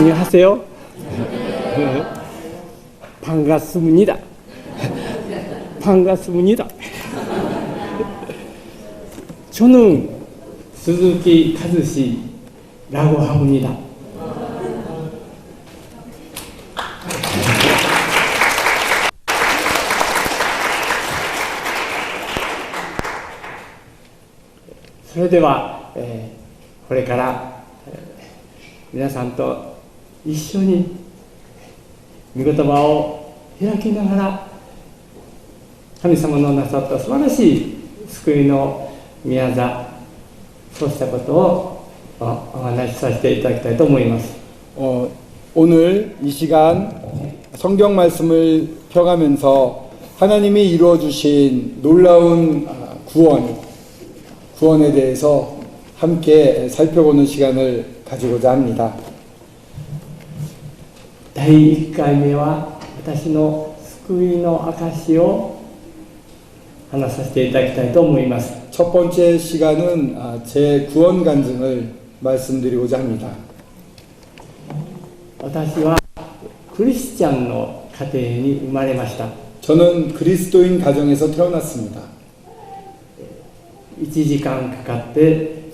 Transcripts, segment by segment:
안녕하세요. 반갑습니다. 반갑습니다. 저는 스즈키 카즈시라고 합니다.それでは、これから、皆さんと一緒に御言葉を開きながら神様のなさった素晴らしい救いの宮座、そうしたことをお話しさせていただきたいと思います。 오늘 이 시간 성경 말씀을 펴가면서 하나님이 이루어 주신 놀라운 구원에 대해서 함께 살펴보는 시간을 가지고자 합니다. 第1回目は私の救いの証を話させていただきたいと思います。 첫 번째 시간은 제 구원 간증을 말씀드리고자 합니다. 私はクリスチャンの家庭に生まれました。 저는 그리스도인 가정에서 태어났습니다. 1時間かかって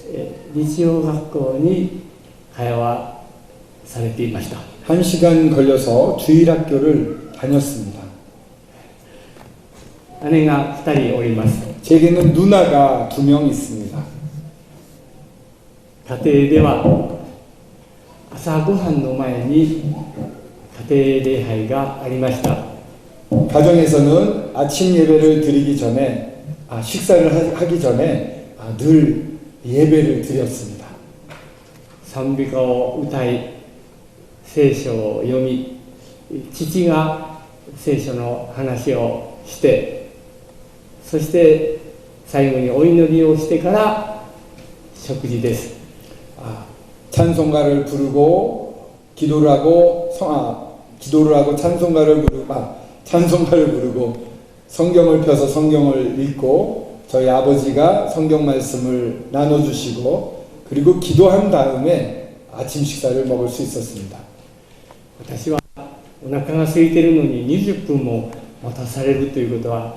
日曜学校に通わされていました。 1시간 걸려서 주일학교를 다녔습니다. 姉が2人おります。 제게는 누나가 2명 있습니다. 家庭では朝ごはんの前に家庭礼拝がありました。 가정에서는 아침 예배를 드리기 전에 식사를 하기 전에 늘 예배를 드렸습니다. 賛美歌を歌い聖書を読み、父が聖書の話をして、そして最後にお祈りをしてから食事です。 찬송가를 부르고 기도를 하고 찬송가를 부르고 성경을 펴서 성경을 읽고 저희 아버지가 성경 말씀을 나눠주시고 그리고 기도한 다음에 아침 식사를 먹을 수 있었습니다. 私はお腹が空いているのに20分も待たされるということは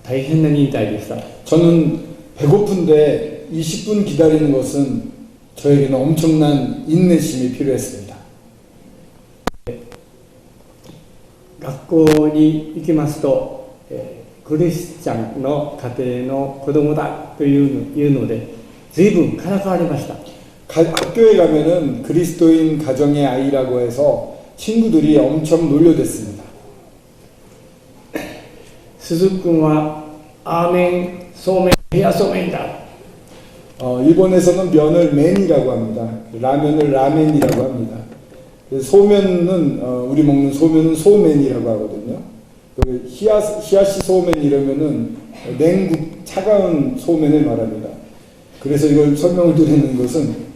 大変な忍耐でした。 저는 배고픈데 20분 기다리는 것은 저에게는 엄청난 인내심이 필요했습니다. 学校に行きますと、クリスチャンの家庭の子供だというので随分からかわれました。 학교에 가면은 그리스도인 가정의 아이라고 해서 친구들이 엄청 놀려댔습니다. 鈴君はアーメン、そうめん、ヘアそうめんだ。 일본에서는 면을 맨이라고 합니다. 라면을 라멘이라고 합니다. 소면은 우리 먹는 소면은 소맨이라고 하거든요. 히야시 소면 이러면은 냉국 차가운 소면을 말합니다. 그래서 이걸 설명을 드리는 것은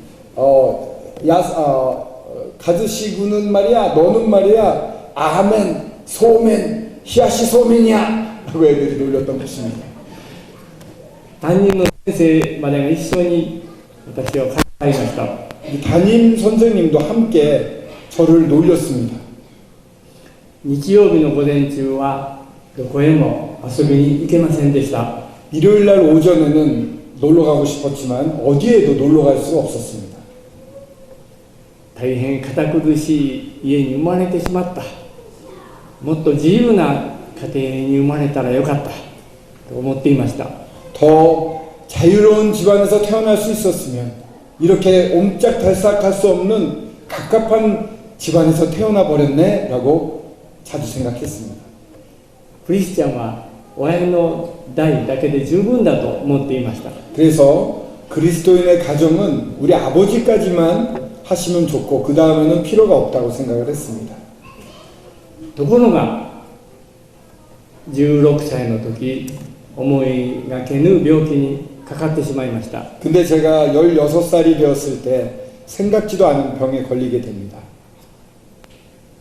가즈시군은 말이야, 너는 말이야, 아멘, 소면, 히야시 소면이야 라고 애들이 놀렸던 것입니다. 担任の先生までが一緒に私をかいました。 담임 선생님도 함께 저를 놀렸습니다. 日曜日の午前中はどこへも遊びに行けませんでした。 일요일 날 오전에는 놀러 가고 싶었지만 어디에도 놀러 갈 수가 없었습니다. 大変堅苦しい家に生まれてしまった。もっと自由な家庭に生まれたらよかったと思っていました。 더 자유로운 집안에서 태어날 수 있었으면 이렇게 옴짝달싹할 수 없는 갑갑한 집안에서 태어나 버렸네 라고 자주 생각했습니다. クリスチャンは親の代だけで十分だと思っていました。 그래서 그리스도인의 가정은 우리 아버지까지만 하시면 좋고 그 다음에는 필요가 없다고 생각을 했습니다. ところが16歳の時思いがけぬ病気にかかってしまいました。 근데 제가 16살이 되었을 때 생각지도 않은 병에 걸리게 됩니다.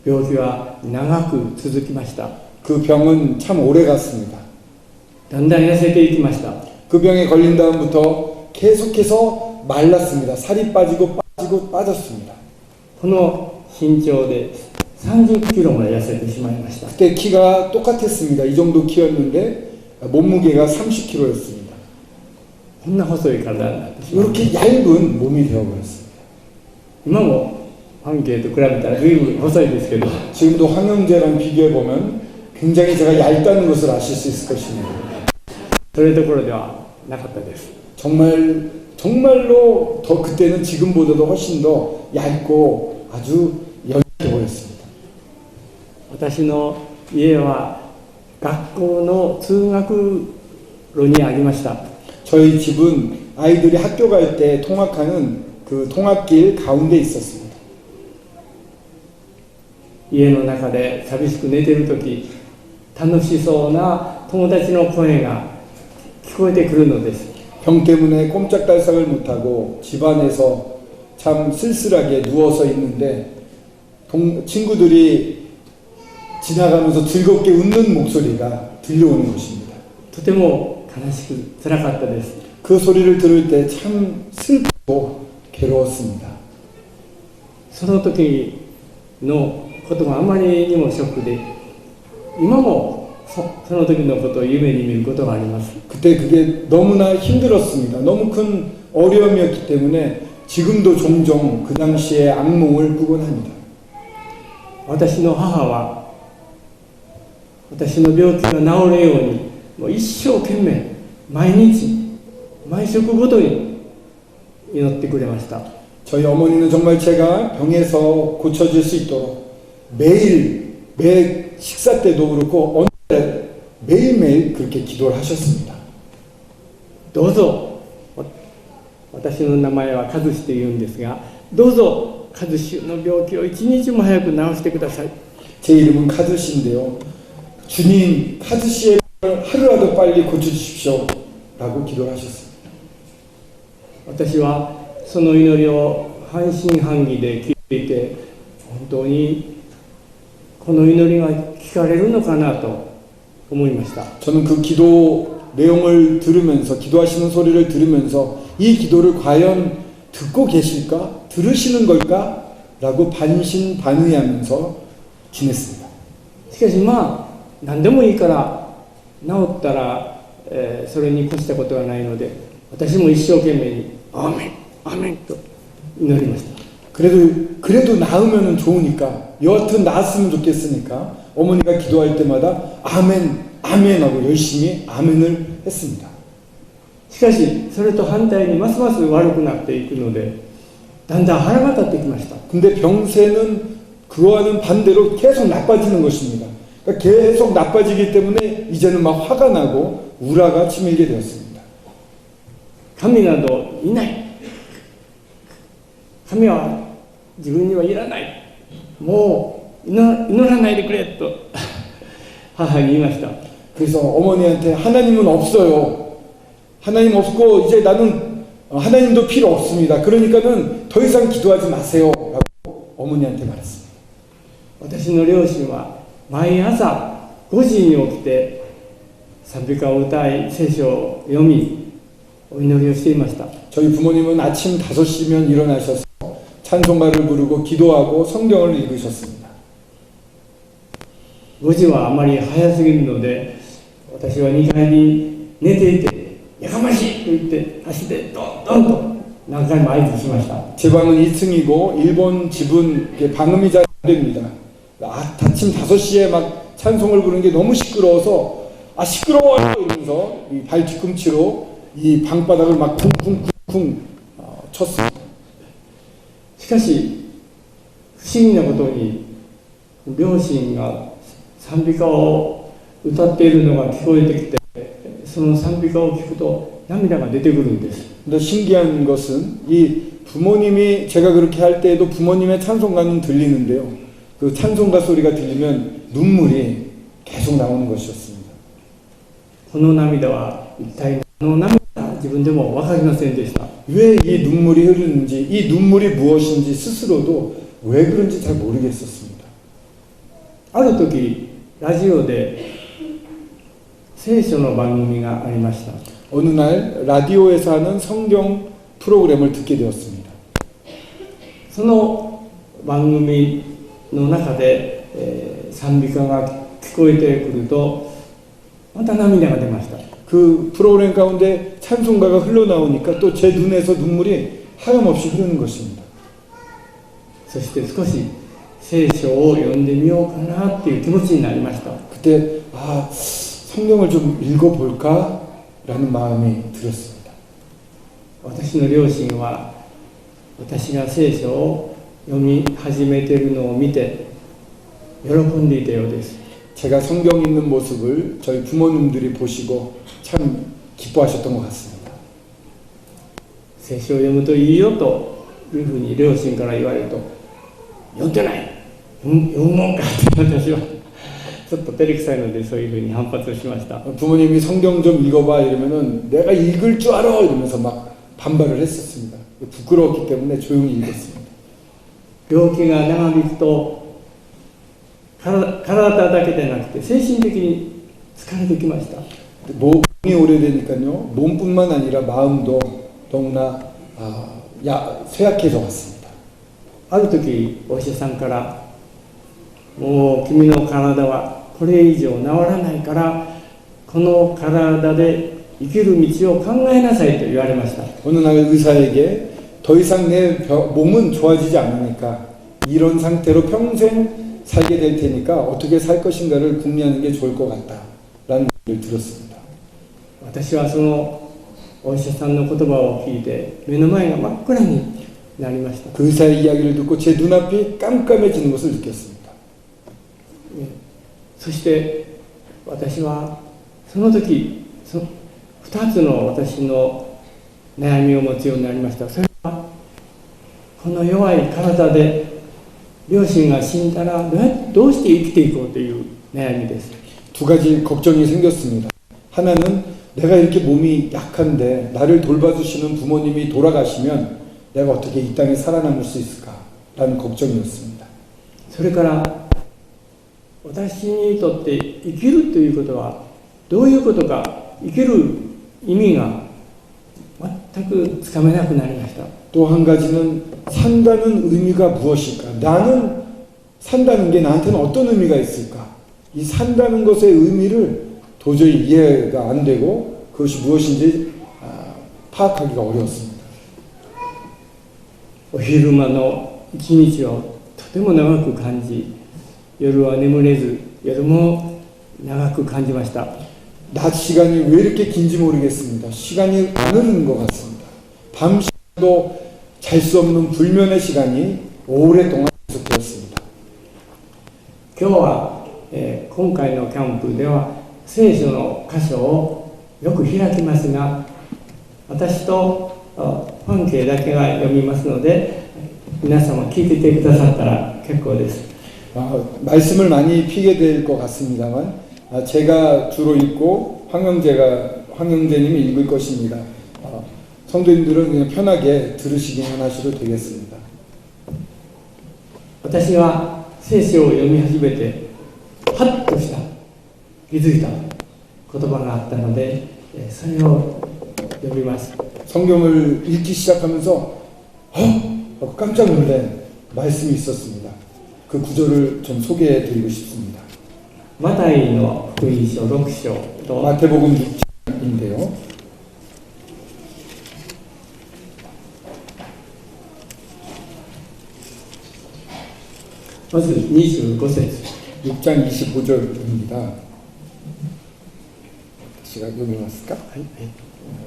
病気は長く続きました。 그 병은 참 오래 갔습니다. だんだん痩せていきました。 그 병에 걸린 다음부터 계속해서 말랐습니다. 살이 빠지고 빠졌습니다. この身長で30キロまで痩せてしまいました。 그때 키가 똑같았습니다. 이 정도 키였는데 몸무게가 30kg였습니다. こんな細い体になってしまいました。 이렇게 얇은 몸이 되어버렸습니다. 今も半径と比べたら随分細いですけど、 지금도 황영재랑 비교해보면 굉장히 제가 얇다는 것을 아실 수 있을 것입니다. それどころではなかったです。 정말로 더 그때는 지금보다도 훨씬 더 얇고 아주 연약해 보였습니다. 私の家は学校の通学路にありました。 저희 집은 아이들이 학교 갈 때 통학하는 그 통학길 가운데 있었습니다. 家の中で寂しく寝ているとき、楽しそうな友達の声が聞こえてくるのです。 병 때문에 꼼짝달싹을 못하고 집안에서 참 쓸쓸하게 누워서 있는데 친구들이 지나가면서 즐겁게 웃는 목소리가 들려오는 것입니다. とても悲しく辛かったです。 그 소리를 들을 때 참 슬프고 괴로웠습니다. その時のことがあまりにもショックで、今もその時のことを夢に見ることがあります。 그때 그게 너무나 힘들었습니다. 너무 큰 어려움이었기 때문에 지금도 종종 그 당시의 악몽을 꾸곤 합니다. 私の母は私の病気が治るようにもう一生懸命毎日毎食ごとに祈ってくれました。 저희 어머니는 정말 제가 병에서 고쳐질 수 있도록 매 식사 때도 그렇고 어느 날 매일매일 그렇게 기도를 하셨습니다. どうぞ、私の名前は和志というんですが、どうぞ和志の病気を一日も早く治してください。 제 이름은 카드씨인데요. 주님, 카드씨의 병을 하루라도 빨리 고쳐주십시오 라고 기도를 하셨습니다. 私はその祈りを半信半疑で聞いていて、本当にこの祈りが聞かれるのかなと思いました。 저는 그 기도 내용을 들으면서 기도하시는 소리를 들으면서 이 기도를 과연 듣고 계실까? 들으시는 걸까? 라고 반신반의하면서 지냈습니다. しかしまあ何でもいいから治ったら、それに越したことはないので、私も一生懸命にアーメンアーメンと祈りました。 그래도 나으면 좋으니까 여하튼 나았으면 좋겠으니까 어머니가 기도할 때마다 아멘 아멘 하고 열심히 아멘을 했습니다. しかしそれと反対にますます悪くなっていくので、だんだん腹が立ってきました。 근데 병세는 그와는 반대로 계속 나빠지는 것입니다. 그러니까 계속 나빠지기 때문에 이제는 막 화가 나고 우라가 치밀게 되었습니다. 神などいない、神は自分にはいらない、もう祈らないでくれと母に言いました。 그래서 어머니한테 하나님은 없어요. 하나님 없고 이제 나는 하나님도 필요 없습니다. 그러니까는 더 이상 기도하지 마세요. 라고 어머니한테 말했습니다. 私の両親は毎朝5時に起きて賛美歌を歌い聖書を読みお祈りをしていました。 저희 부모님은 아침 5시면 일어나셔서 찬송가를 부르고 기도하고 성경을 읽으셨습니다. 5時はあまり早すぎるので、私は2階に寝ていてやかましいと言って足でドンドンと何回も合図しました。 제 방은 2층이고 일본 집은 이게 방음이 잘 안 됩니다. 아침 5시에 막 찬송을 부르는 게 너무 시끄러워서 시끄러워 이러면서 이 발 뒤꿈치로 이 방바닥을 막 쿵쿵쿵쿵 쳤습니다. しかし不思議なことに両親が賛美歌を歌っているのが聞こえてきて、その賛美歌を聞くと涙が出てくるんです。 근데 신기한 것은 이 부모님이 제가 그렇게 할 때에도 부모님의 찬송가는 들리는데요. 그 찬송가 소리가 들리면 눈물이 계속 나오는 것이었습니다. この涙は一体何の涙か自分でも分かりませんでした。 왜 이 눈물이 흐르는지, 이 눈물이 무엇인지 스스로도 왜 그런지 잘 모르겠었습니다. ある時ラジオで聖書の番組がありました。 어느 날 라디오에서 하는 성경 프로그램을 듣게 되었습니다. その番組の中で、賛美歌が聞こえてくるとまた涙が出ました。 그 프로그램 가운데 찬송가가 흘러나오니까 또 제 눈에서 눈물이 하염없이 흐르는 것입니다. そして少し聖書を読んでみようかなっていう気持ちになりました。 그때 성경을 좀 읽어볼까? 라는 마음이 들었습니다. 私の両親は私が聖書を読み始めているのを見て喜んでいたようです。 제가 성경 읽는 모습을 저희 부모님들이 보시고 참 기뻐하셨던 것 같습니다. 聖書を読むといいよというふうに両親から言われると読んでない読むもんかって私はちょっと照れくさいのでそういうふうに反発しました。 부모님이 성경 좀 읽어봐 이러면은 내가 읽을 줄 알아 이러면서 막 반발을 했었습니다. 부끄러웠기 때문에 조용히 읽었습니다. 病気が長引くと体だけでなくて精神的に疲れてきました。 몸이 오래되니까요 몸뿐만 아니라 마음도 너무나 쇠약해져 갔습니다. ある時お医者さんからもう君の体はこれ以上治らないからこの体で生きる道を考えなさいと言われました。 어느 날 의사에게 더 이상 내 몸은 좋아지지 않으니까 이런 상태로 평생 살게 될 테니까 어떻게 살 것인가를 궁리하는 게 좋을 것 같다라는 얘기를 들었습니다. 私はそのお医者さんの言葉を聞いて目の前が真っ暗になりました。 그 의사의 이야기를 듣고 제 눈앞이 깜깜해지는 것을 느꼈습니다. そして私はその時2つの私の悩みを持つようになりました。それはこの弱い体で両親が死んだらどうして生きていこうという悩みです。 두 가지 걱정이 생겼습니다. 하나는 내가 이렇게 몸이 약한데 나를 돌봐주시는 부모님이 돌아가시면 내가 어떻게 이 땅에 살아남을 수 있을까라는 걱정이었습니다. それから私にとって生きるということはどういうことか生きる意味が全くつかめなくなりました。 또 한 가지는 산다는 의미가 무엇일까? 나는 산다는 게 나한테는 어떤 의미가 있을까? 이 산다는 것의 의미를 도저히 이해가 안 되고 그것이 무엇인지 파악하기가 어려웠습니다. お昼間の一日をとても長く感じ夜は眠れず夜も長く感じました。 낮 시간이 왜 이렇게 긴지 모르겠습니다. 시간이 안 흐르는 것 같습니다. 밤 시간도 잘 수 없는 불면의 시간이 오랫동안 계속되었습니다. 今日は、今回のキャンプでは聖書の箇所をよく開きますが私とファンケイだけが読みますので皆様聞いててくださったら結構です。 말씀을 많이 피게 될 것 같습니다만 제가 주로 읽고 황영재님이 읽을 것입니다. 성도님들은 그냥 편하게 들으시기만 하셔도 되겠습니다. 私が聖書を読み始めてハッとした気づいた言葉があったのでそれを読みます。 성경을 읽기 시작하면서 하고 깜짝 놀란 말씀이 있었습니다. 그 구절을 좀 소개해 드리고 싶습니다. マタイの福音書6章と 마태복음 6장인데요.まず25節 6장 25절입니다. 제가 읽어볼까요?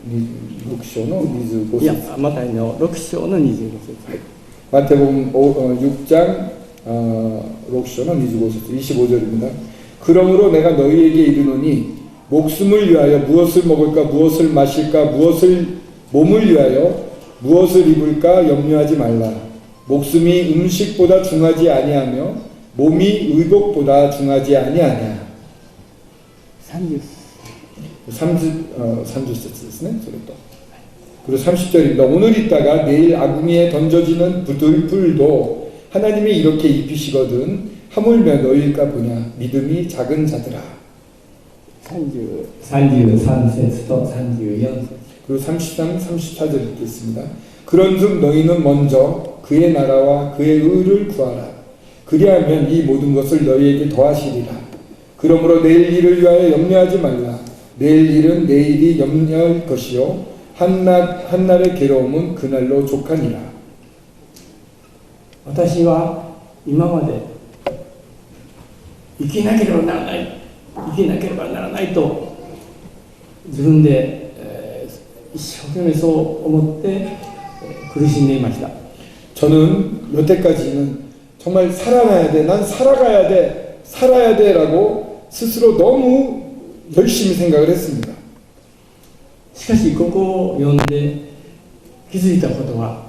6章の 25절. いやマタイの6章の25節 마태복음 6장 6章の 25절입니다. 그러므로 내가 너희에게 이르노니 목숨을 위하여 무엇을 먹을까 무엇을 마실까 무엇을 몸을 위하여 무엇을 입을까 염려하지 말라. 목숨이 음식보다 중하지 아니하며 몸이 의복보다 중하지 아니하냐. 30節ですね. 그리고 30절입니다. 오늘 있다가 내일 아궁이에 던져지는 불도 하나님이 이렇게 입히시거든 하물며 너희일까 보냐. 믿음이 작은 자들아. 33節と34節 그리고 33, 34절 읽겠습니다. 그런즉 너희는 먼저 그의 나라와 그의 의를 구하라. 그리하면 이 모든 것을 너희에게 더하시리라. 그러므로 내일 일을 위하여 염려하지 말라. 내일 일은 내일이 염려할 것이요 한날의 괴로움은 그날로 족하니라. 私は今まで生きなければならない生きなければならないと自分で、一生懸命そう思って、苦しんでいました。 저는 여태까지는 정말 살아나야 돼, 난 살아가야 돼, 살아야 돼 라고 스스로 너무 열심히 생각을 했습니다. しかしここを読んで気づいたことは、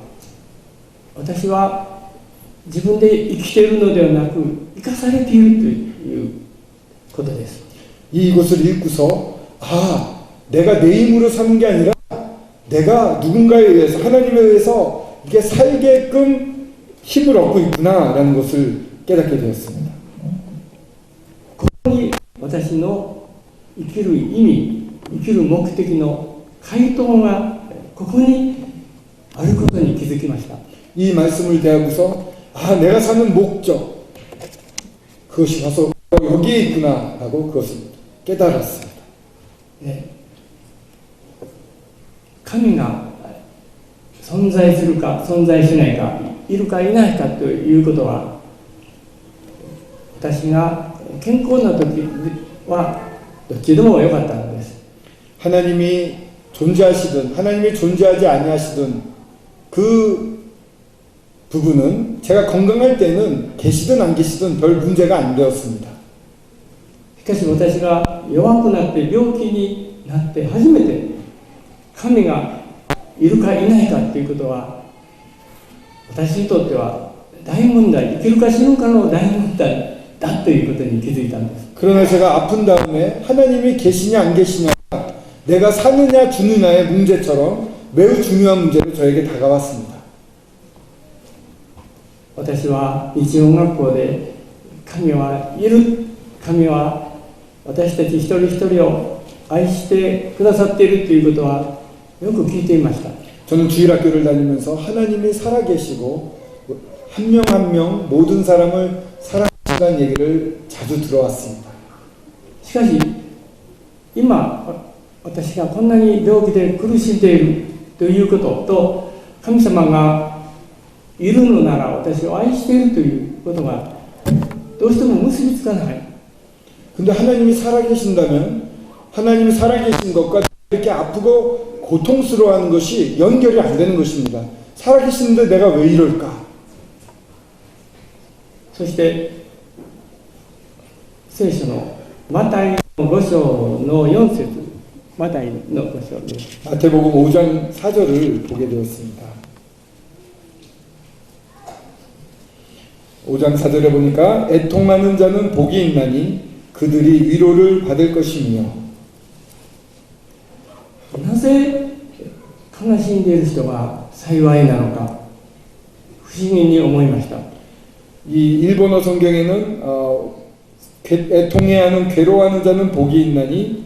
私は自分で生きているのではなく生かされているということです。 이것을 읽고서 아, 내가 내 힘으로 사는 게 아니라 내가 누군가에 의해서 하나님에 의해서 이게 살게끔 힘을 얻고 있구나 라는 것을 깨닫게 되었습니다. ここに私の生きる意味、生きる目的の回答がここにあることに気づきました。 이 말씀을 대하고서 아, 내가 사는 목적 그것이 와서 여기에 있구나 라고 그것을 깨달았습니다. 神が存在するか存在しないか、いるかいないかということは、私が健康な時はどっちでもよかったのです。 하나님이 존재하시든 하나님이 존재하지 아니하시든 그 부분은 제가 건강할 때는 계시든 안 계시든 별 문제가 안 되었습니다. しかし私が弱くなって病気になって初めて神がいるかいないかということは、私にとっては大問題、生きるか死ぬかの大問題だということに気づいたんです。 그러나 제가 아픈 다음에 하나님이 계시냐 안 계시냐 내가 사느냐 죽느냐의 문제처럼 매우 중요한 문제로 저에게 다가왔습니다. 私は日曜学校で神はいる、神は私たち一人一人を愛してくださっているということはよく聞いていました。 저는 주일학교를 다니면서 하나님이 살아계시고 한 명 한 명 모든 사람을 사랑하시다는 얘기를 자주 들어왔습니다. しかし今私がこんなに病気で苦しんでいるということと、神様がいるのなら私を愛しているということがどうしても結びつかない。 근데 하나님이 살아계신다면 하나님이 살아계신 것과 이렇게 아프고 고통스러워하는 것이 연결이 안 되는 것입니다. 살아계시는데 내가 왜 이럴까? そして聖書のマタイの5章の4節、マタイの5章です。 마태복음 5장 4절을 보게 되었습니다. 5장 4절에 보니까 애통하는 자는 복이 있나니 그들이 위로를 받을 것이며. なぜ悲しんでいる人が幸いなのか不思議に思いました。 이 일본어 성경에는 애통해하는 괴로워하는 자는 복이 있나니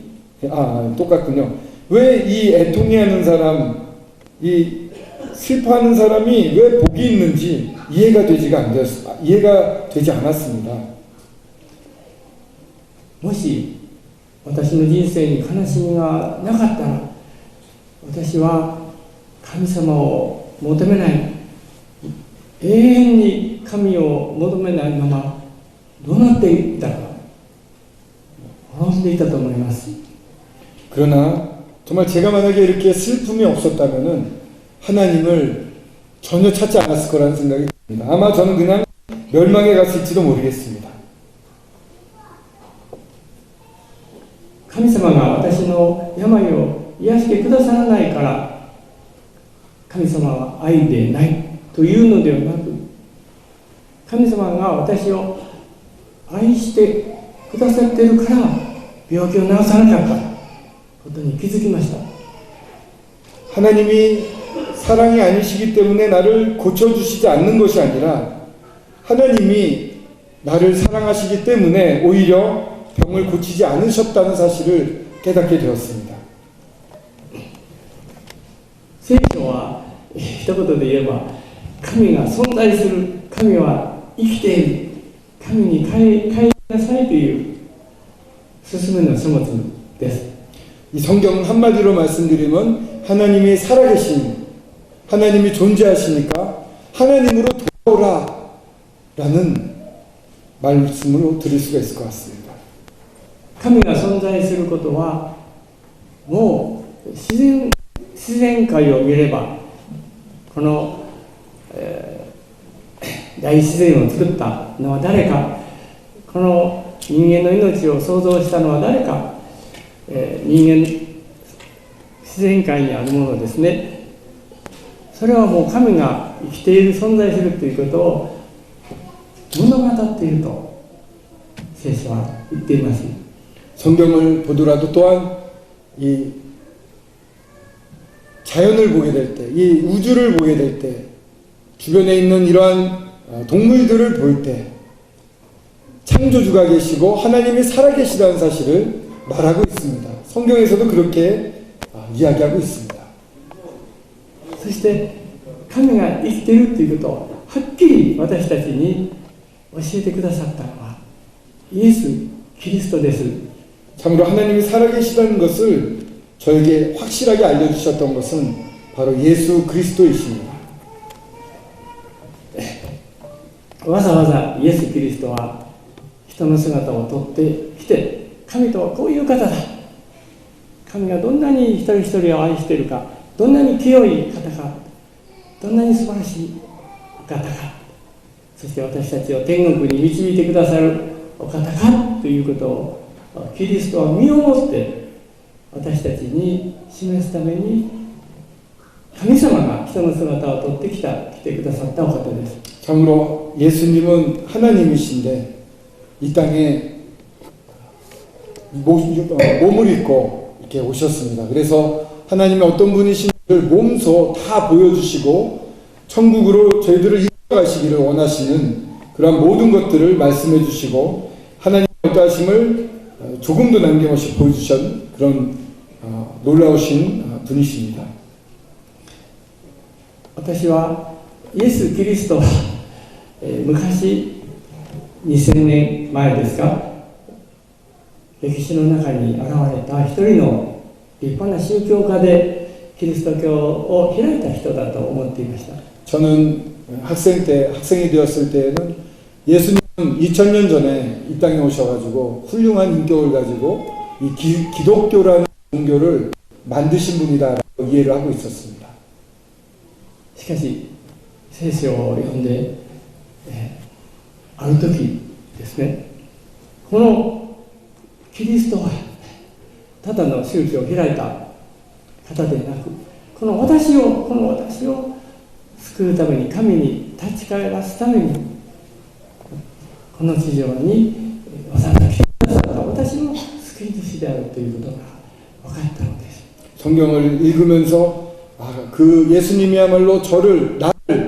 똑같군요. 왜 이 애통해하는 사람, 이 슬퍼하는 사람이 왜 복이 있는지 이해가 되지 않았습니다. もし私の人生に悲しみがなかったら、私は神様を求めない、永遠に神を求めないままどうなっていったか、滅んでいたと思います。 그러나 정말 제가 만약에 이렇게 슬픔이 없었다면은 하나님을 전혀 찾지 않았을 거라는 생각이 듭니다. 아마 저는 그냥 멸망에 갔을지도 모르겠습니다. 神様が私の病を癒してくださらないから神様は愛でないというのではなく、神様が私を愛してくださっているから病気を治さなかったことに気づきました。 하나님이 사랑이 아니시기 때문에 나를 고쳐주시지 않는 것이 아니라 하나님이 나를 사랑하시기 때문에 오히려 병을 고치지 않으셨다는 사실을 깨닫게 되었습니다. 聖書は一言で言えば神が存在する、神は生きている、神に帰りなさいという勧めの書物です。 이 성경은 한마디로 말씀드리면 하나님이 살아계신, 하나님이 존재하시니까 하나님으로 돌아오라 라는 말씀으로 들을 수가 있을 것 같습니다. 神が存在することはもう自然界を見ればこの、大自然を作ったのは誰か、この人間の命を創造したのは誰か、人間自然界にあるものですね。それはもう神が生きている、存在するということを物語っていると聖書は言っています。 성경을 보더라도 또한 이 자연을 보게 될 때, 이 우주를 보게 될 때, 주변에 있는 이러한 동물들을 볼 때 창조주가 계시고 하나님이 살아계시다는 사실을 말하고 있습니다. 성경에서도 그렇게 이야기하고 있습니다. そして神が生きているということをはっきり私たちに教えてくださったのはイエス・キリストです。 참으로 하나님이 살아계시다는 것을 저에게 확실하게 알려주셨던 것은 바로 예수 그리스도이십니다. わざわざイエス・キリストは人の姿をとってきて、神とはこういう方だ、神がどんなに一人一人を愛しているか、どんなに清い方か、どんなに素晴らしい方か、そして私たちを天国に導いてくださるお方かということをキリストは身をもって私たちに示すために神様が人の姿をとって来てくださったお方です。 참으로 예수님은 하나님이신데 이 땅에 몸을 입고 이렇게 오셨습니다. 그래서 하나님의 어떤 분이신지를 몸소 다 보여주시고 천국으로 저희들을 이끌어가시기를 원하시는 그러한 모든 것들을 말씀해 주시고 하나님의 어떠하심을 조금도 남김없이 보여주신 그런 놀라우신 분이십니다. 私はイエス・キリストは、昔2000年前ですか、歴史の中に現れた一人の立派な宗教家でキリスト教を開いた人だと思っていました。 저는 학생이 되었을 때에는 예수님은 2000년 전에 이 땅에 오셔가지고 훌륭한 인격을 가지고 이 기독교라는 종교를 만드신 분이다라고 이해를 하고 있었습니다. しかし聖書を読んで、ある時ですね、このキリストはただの宗教を開いた方でなく、この私を救うために、神に立ち返らすためにこの地上にお産が来てくださった私の救い主であるということが分かったのです。 성경을 읽으면서 그 예수님이야말로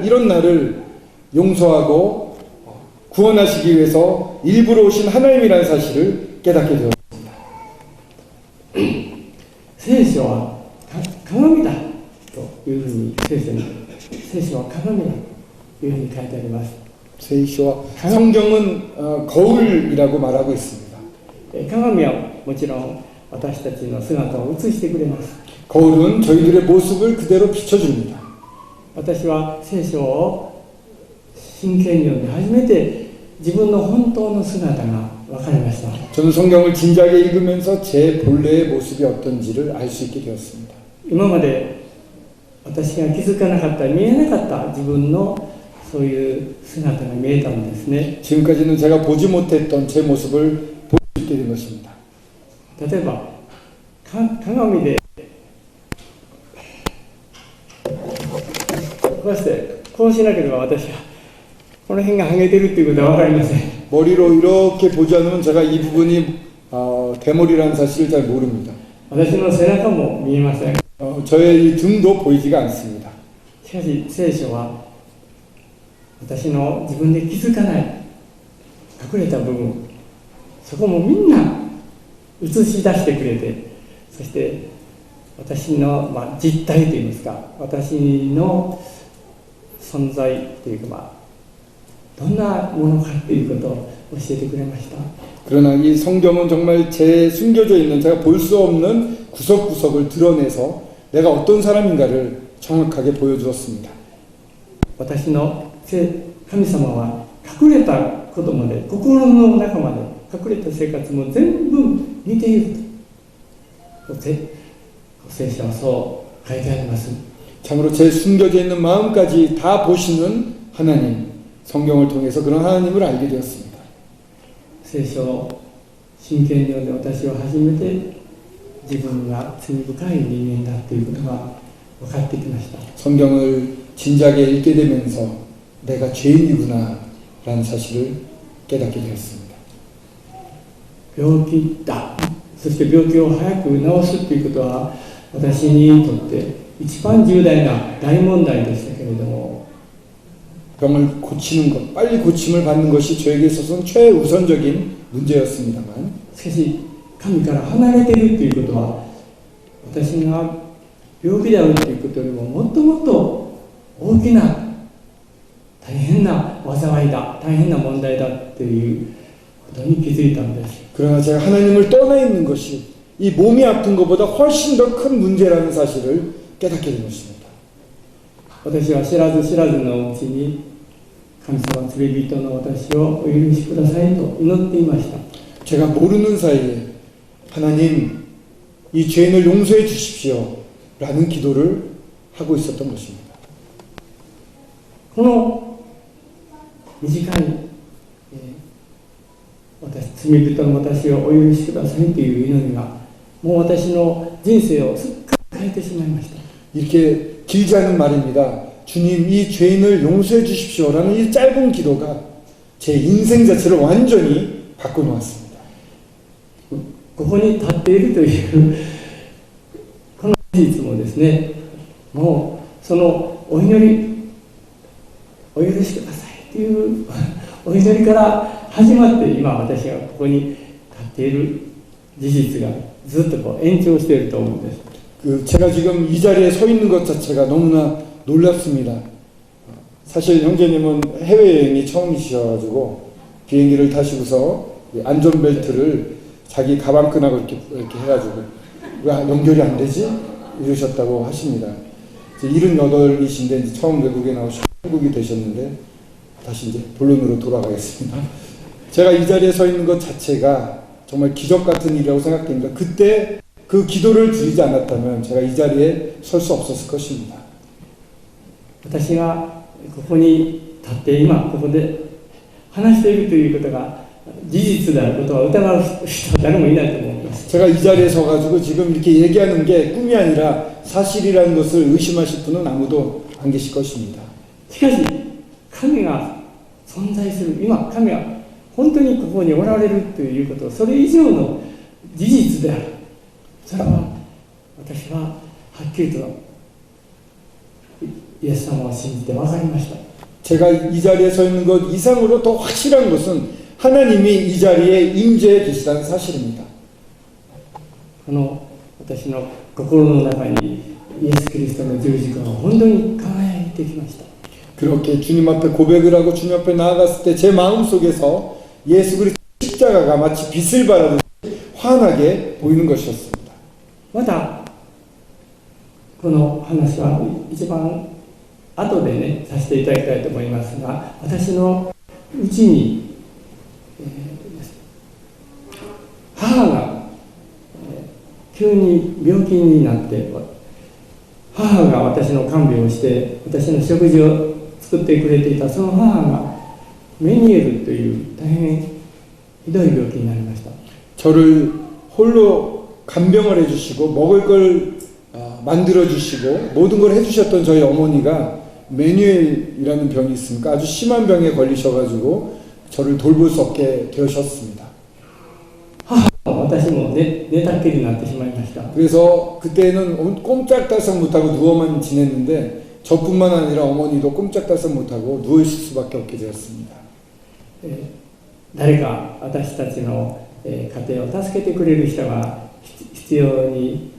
이런 나를 용서하고 구원하시기 위해서 일부러 오신 하나님이라는 사실을 깨닫게 되었습니다. 聖書は鏡だというふうに聖書は鏡だというふうに書いてあります。 성경은 거울이라고 말하고 있습니다. 鏡はもちろん私たちの姿を映してくれます。 거울은 저희들의 모습을 그대로 비춰줍니다. 私は聖書を真剣に読んで初めて自分の本当の姿が分かりました。 저는 성경을 진지하게 읽으면서 제 본래의 모습이 어떤지를 알 수 있게 되었습니다. 今まで私が気づかなかった、見えなかった自分のそういう姿が見えたんですね。 지금까지는 제가 보지 못했던 제 모습을 볼 수 있게 된 것입니다. 例えば鏡でこうしなければ私はこの辺が剥げてるっていうことは分かりません。 머리로 이렇게 보지 않으면 제가 이 부분이 대머리라는 사실을 잘 모릅니다. 私の背中も見えません。 저의 이 등도 보이지가 않습니다. しかし聖書は私の自分で気づかない隠れた部分、そこもみんな映し出してくれて、そして私の、実態といいますか、私の存在というか、どんなものかということを教えてくれました。 그러나 이 성경은 정말 제 숨겨져 있는 제가 볼 수 없는 구석구석을 드러내서 내가 어떤 사람인가를 정확하게 보여주었습니다. 私の神様は隠れたことまで、心の中まで隠れた生活も全部見ていると聖書はそう書いてあります。 참으로 제 숨겨져 있는 마음까지 다 보시는 하나님, 성경을 통해서 그런 하나님을 알게 되었습니다. 聖書を真剣に読んで私は初めて自分が罪深い人間だということが分かってきました。 성경을 진작에 읽게 되면서 내가 죄인이구나 라는 사실을 깨닫게 되었습니다. 病気だ、そして病気を早く治すということは私にとって一番重大な大問題でしたけれども、 병을 고치는 것, 빨리 고침을 받는 것이 저에게 있어서는 최우선적인 문제였습니다만 しかし神から離れているということは私が病気であるということよりももっともっと大きな大変な災いだ、大変な問題だということに気づいたんです。 그러나 제가 하나님을 떠나 있는 것이 이 몸이 아픈 것보다 훨씬 더 큰 문제라는 사실을 깨닫게 된 것입니다. 私は知らず知らずのうちに神様罪人の私をお許しくださいと祈っていました。 제가 모르는 사이에 하나님 이 죄인을 용서해 주십시오 라는 기도를 하고 있었던 것입니다. この短い、罪人の私をお許しくださいという祈りがもう私の人生をすっかり変えてしまいました。 이렇게 길지 않은 말입니다. 주님 이 죄인을 용서해 주십시오라는 이 짧은 기도가 제 인생 자체를 완전히 바꿔놓았습니다. ここに立っているというこの事実もですね、もうそのお祈りお許しくださいというお祈りから始まって今私がここに立っている事実がずっとこう延長していると思うんです。 제가 지금 이 자리에 서 있는 것 자체가 너무나 놀랍습니다. 사실 형제님은 해외여행이 처음이셔가지고 비행기를 타시고서 안전벨트를 자기 가방끈하고 이렇게 해가지고 왜 연결이 안 되지? 이러셨다고 하십니다. 78이신데 처음 외국에 나오시고 한국이 되셨는데 다시 이제 본론으로 돌아가겠습니다. 제가 이 자리에 서 있는 것 자체가 정말 기적 같은 일이라고 생각됩니다. 그때 그 기도를 드리지 않았다면 제가 이 자리에 설 수 없었을 것입니다. 私がここに立って今ここで話しているということが事実であることは疑う人は誰もいないと思います。 제가 이 자리에 서가지고 지금 이렇게 얘기하는 게 꿈이 아니라 사실이라는 것을 의심하실 분은 아무도 안 계실 것입니다. しかし神が存在する今神が本当にここにおられるということそれ以上の事実である。それは私ははっきりとイエス様を信じて分かりました。 제가 이 자리에 서 있는 것 이상으로 더 확실한 것은 하나님이 이 자리에 임재해 계시다는 사실입니다. この私の心の中にイエス・キリストの十字架が本当に輝いてきました。 그렇게 주님 앞에 고백을 하고 주님 앞에 나아갔을 때 제 마음속에서 예수 그리스도 십자가가 마치 빛을 발하듯이 환하게 보이는 것이었습니다. またこの話は一番後でねさせていただきたいと思いますが、私のうちに、母が、急に病気になって母が私の看病をして私の食事を作ってくれていたその母がメニエルという大変ひどい病気になりました。 저를 홀로 간병을 해주시고 먹을 걸 만들어주시고 모든 걸 해주셨던 저희 어머니가 메뉴엘이라는 병이 있으니까 아주 심한 병에 걸리셔가지고 저를 돌볼 수 없게 되셨습니다. 私も寝たっきりになってしまいました。 그래서 그때는 꼼짝달싹 못하고 누워만 지냈는데 저뿐만 아니라 어머니도 꼼짝달싹 못하고 누워있을 수밖에 없게 되었습니다. 誰か私たちの家庭を助けてくれる人が必要に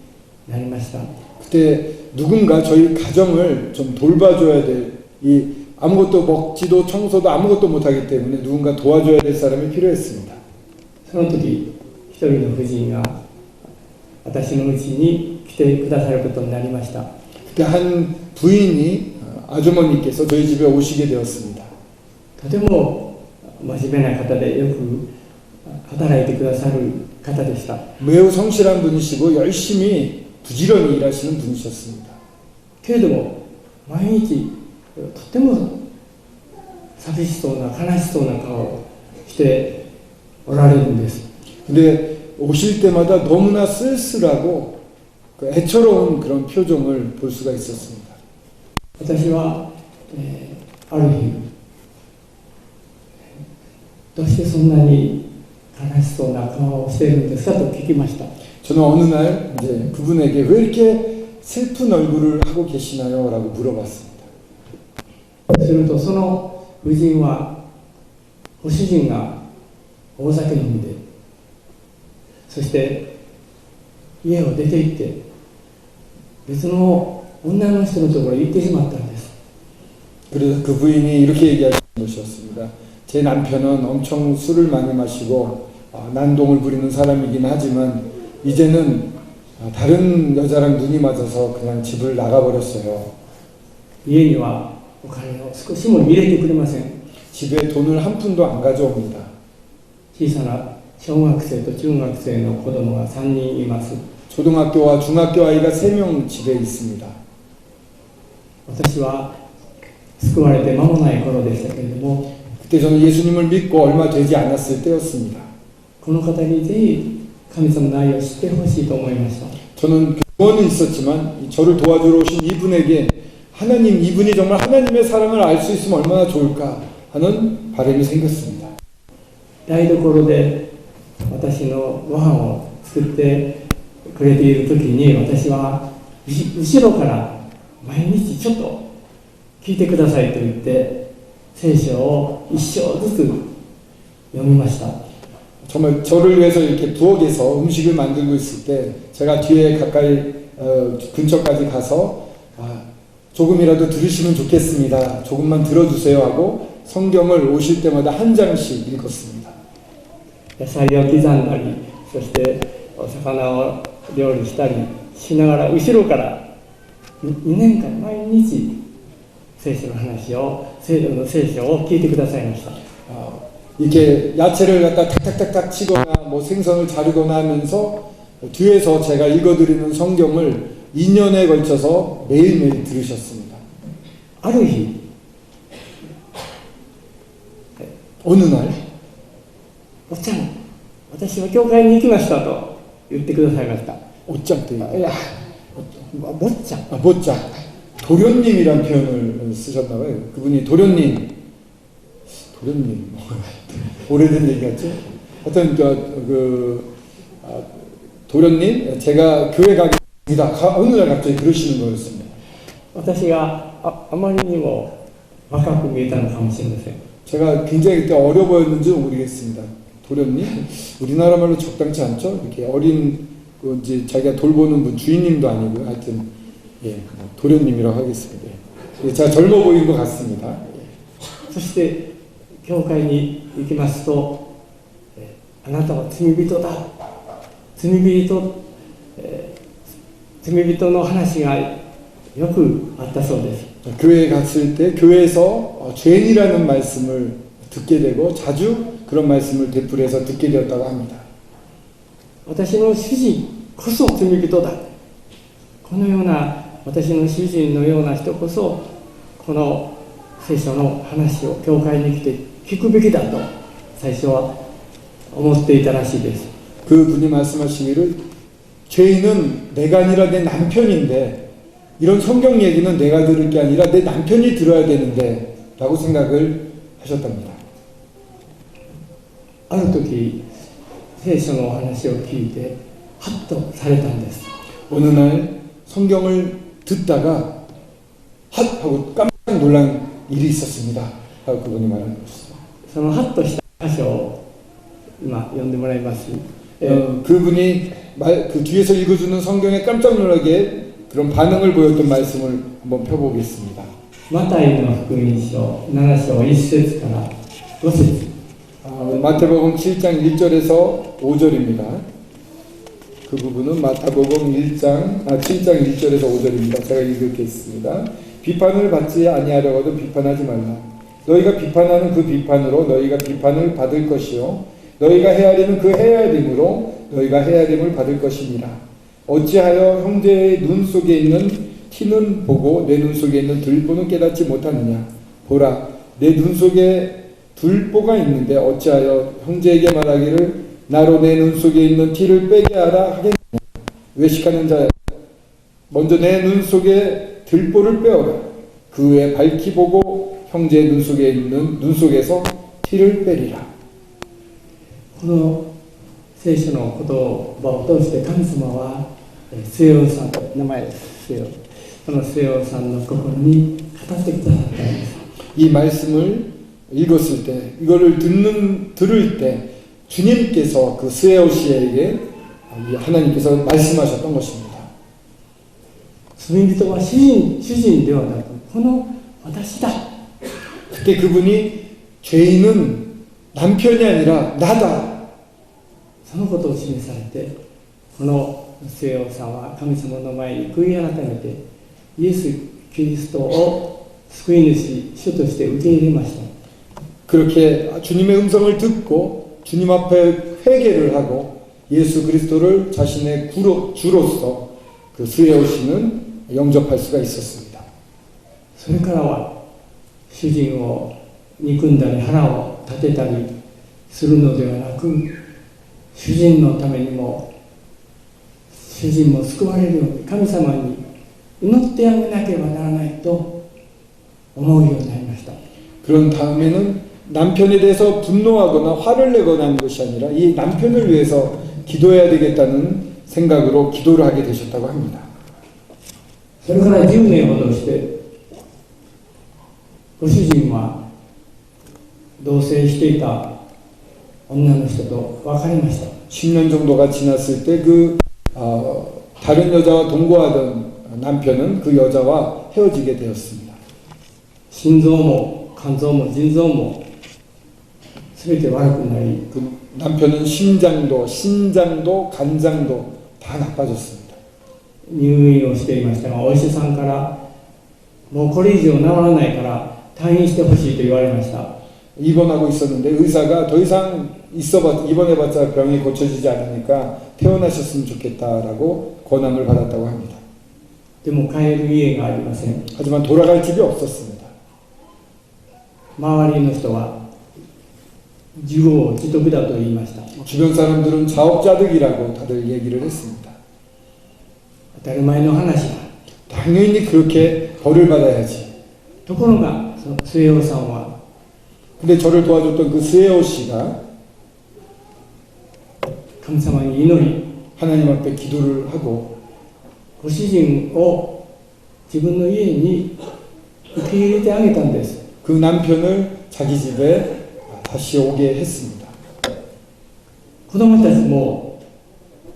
なりました。 그때 누군가 저희 가정을 좀 돌봐줘야 될 이 아무것도 먹지도 청소도 아무것도 못하기 때문에 누군가 도와줘야 될 사람이 필요했습니다. その時一人の婦人が私の家に来てくださることになりました。 그때 한 부인이 아주머니께서 저희 집에 오시게 되었습니다. とても真面目な方でよく働いてくださる方でした。 매우 성실한 분이시고 열심히 부지런히 일하시는 분이셨습니다. けれども毎日とても寂しそうな悲しそうな顔をしておられるんです。 근데 오실 때마다 너무나 쓸쓸하고 애처로운 그런 표정을 볼 수가 있었습니다. 私は、ある日どうしてそんなに悲しそうな顔をしているんですかと聞きました。 저는 어느 날 이제 그분에게 왜 이렇게 슬픈 얼굴을 하고 계시나요? 라고 물어봤습니다. するとその婦人はご主人が大酒飲んで、そして家を出て行って別の女の人のところに行ってしまったんです。 그래서 그 부인이 이렇게 얘기하신 것이었습니다. 제 남편은 엄청 술을 많이 마시고 난동을 부리는 사람이긴 하지만 이제는 다른 여자랑 눈이 맞아서 그냥 집을 나가버렸어요. 家にはお金を少しも入れてくれません。 집에 돈을 한 푼도 안 가져옵니다. 小さな小学生と中学生の子供が3人います。 초등학교와 중학교 아이가 3명 집에 있습니다. 私は救われて間もない頃でしたけれども、 그때 저는 예수님을 믿고 얼마 되지 않았을 때였습니다. この方にぜひ神様の愛を知ってほしいと思いました。 저는 교원은 있었지만 저를 도와주러 오신 이분에게 하나님, 이분이 정말 하나님의 사랑을 알 수 있으면 얼마나 좋을까 하는 바람이 생겼습니다. 台所で私のご飯を作ってくれている時に、私は後ろから毎日ちょっと聞いてくださいと言って聖書を一章ずつ読みました。 정말 저를 위해서 이렇게 부엌에서 음식을 만들고 있을 때 제가 뒤에 가까이 근처까지 가서 조금이라도 들으시면 좋겠습니다. 조금만 들어주세요 하고 성경을 오실 때마다 한 장씩 읽었습니다. 野菜を刻んだり、そしてお魚を料理したりしながら後ろから2年間毎日聖書の話を聖書を聞いてくださいました。 이렇게 야채를 갖다 탁탁탁탁 치거나 뭐 생선을 자르거나 하면서 뒤에서 제가 읽어드리는 성경을 2년에 걸쳐서 매일매일 들으셨습니다. ある日、 어느 날 おっちゃん、私は教会に行きましたと言ってくださいました。 옷장 때 いや、坊ちゃん。 못장 도련님이란 표현을 쓰셨나봐요. 그분이 도련님 오래된 얘기 같죠? 하여튼 도련님 제가 교회 가겠습니다. 어느 날 갑자기 그러시는 거였습니다. 私があまりにも若く見えたのかもしれません。 제가 굉장히 그때 어려 보였는지는 모르겠습니다. 도련님, 우리나라 말로 적당치 않죠? 이렇게 어린 이제 자기가 돌보는 분 주인님도 아니고요. 하여튼 도련님이라고 하겠습니다. 제가 젊어 보이는 것 같습니다. そして教会に行きますと、あなたは罪人だ、罪人の話がよくあったそうです。 교회에 갔을 때 교회에서 죄인이라는 말씀을 듣게 되고 자주 그런 말씀을 되풀이해서 듣게 되었다고 합니다. 私の主人こそ罪人だ、このような私の主人のような人こそこの聖書の話を教会に来て聞くべきだと最初は思っていたらしいです。 그분이 말씀하시기를 죄인은 내가 아니라 내 남편인데 이런 성경 얘기는 내가 들을 게 아니라 내 남편이 들어야 되는데 라고 생각을 하셨답니다. ある時聖書のお話を聞いてハッとされたんです。 어느 날 성경을 듣다가 핫 하고 깜짝 놀란 일이 있었습니다. 하고 그분이 말하는 것이죠. そのハッとした箇所を今読んでもらいます。 그분이 그 뒤에서 읽어주는 성경에 깜짝 놀라게 그런 반응을 보였던 말씀을 한번 펴보겠습니다. マタイの福音書7章1節から5節 마태복음 7장 1절에서 5절입니다. 그 부분은 마태복음 7장 1절에서 5절입니다. 제가 읽겠습니다. 비판을 받지 아니하려거든 비판하지 말라. 너희가 비판하는 그 비판으로 너희가 비판을 받을 것이요 너희가 헤아리는 그 헤아림으로 너희가 헤아림을 받을 것이니라. 어찌하여 형제의 눈 속에 있는 티는 보고 내 눈 속에 있는 들보는 깨닫지 못하느냐. 보라, 내 눈 속에 들보가 있는데 어찌하여 형제에게 말하기를 나로 내 눈 속에 있는 티를 빼게 하라 하겠느냐. 외식하는 자야, 먼저 내 눈 속에 들보를 빼어라. 그 후에 밝히 보고 형제의 눈 속에 있는 눈 속에서 티를 빼리라. この聖書の言葉を通して神様は末男さんと名前です末男、この末男さんの心に語ってくださったんです。 이 말씀을 읽었을 때, 이거를 들을 때 주님께서 그 스에오 씨에게 하나님께서 말씀하셨던 것입니다. 罪人は主人ではなくこの私だ。 그때 그분이 죄인은 남편이 아니라 나다. そのことを示されて、この末男さんは神様の前に悔い改めてイエス・キリストを救い主、主として受け入れました。 그렇게 주님의 음성을 듣고 주님 앞에 회개를 하고 예수 그리스도를 자신의 주로서 그 스에오 씨는 영접할 수가 있었습니다. それからは主人を憎んだり腹を立てたりするのではなく、主人のためにも主人も救われるように神様に祈ってあげなければならないと思うようになりました。 그런 다음에는 남편에 대해서 분노하거나 화를 내거나 하는 것이 아니라 이 남편을 위해서 기도해야 되겠다는 생각으로 기도를 하게 되셨다고 합니다. それから10年ほどしてご主人は同棲していた女の人と別れました。 10년 정도가 지났을 때 다른 여자와 동거하던 남편은 그 여자와 헤어지게 되었습니다. 心臓も肝臓も腎臓も全て悪くなり、 그 남편은 심장도, 신장도, 간장도 다 나빠졌습니다. 入院をしていましたが、お医者さんからもうこれ以上治らないから退院してほしいと言われました。 입원하고 있었는데 의사가 더 이상 입원해봤자 병이 고쳐지지 않으니까 퇴원하셨으면 좋겠다라고 권함을 받았다고 합니다. でも帰る家がありません。 하지만 돌아갈 집이 없었습니다. 周りの人は自業自得だと言いました。 주변 사람들은 자업자득이라고 다들 얘기를 했습니다. 当たり前の話だ。 당연히 그렇게 벌을 받아야지. ところがその末男さんは 근데 저를 도와줬던 그 스에오 씨가 神様に祈り、 하나님 앞에 기도를 하고 ご主人を自分の家に受け入れてあげたんです。 그 남편을 자기 집에 다시 오게 했습니다. 子供たちも